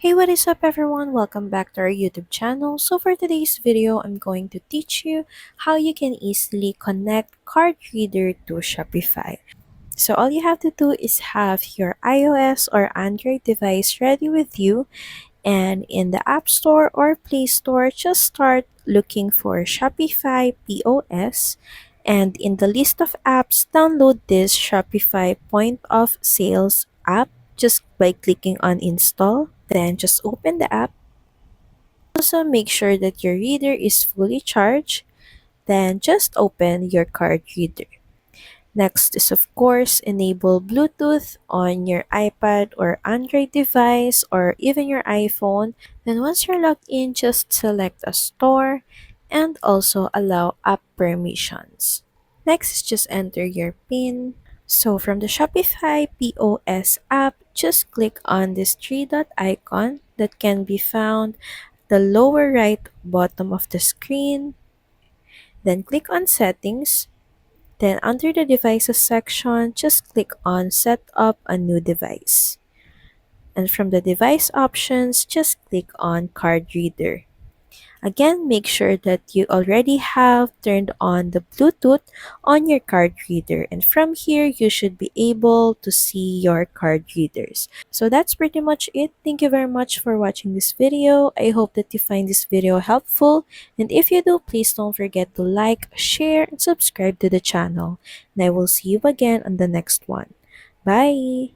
Hey, what is up everyone? Welcome back to our YouTube channel. So for today's video, I'm going to teach you how you can easily connect card reader to Shopify. So all you have to do is have your iOS or Android device ready with you, and in the App Store or Play Store, just start looking for Shopify POS, and in the list of apps, download this Shopify Point of Sales app just by clicking on install. Then just open the app. Also make sure that your reader is fully charged. Then just open your card reader. Next is of course enable Bluetooth on your iPad or Android device or even your iPhone. Then once you're logged in, just select a store and also allow app permissions. Next is just enter your PIN. So from the Shopify POS app, just click on this three dot icon that can be found the lower right bottom of the screen. Then click on settings. Then under the devices section, just click on set up a new device. And from the device options, just click on card reader. Again, make sure that you already have turned on the Bluetooth on your card reader. And from here, you should be able to see your card readers. So that's pretty much it. Thank you very much for watching this video. I hope that you find this video helpful. And if you do, please don't forget to like, share, and subscribe to the channel. And I will see you again on the next one. Bye!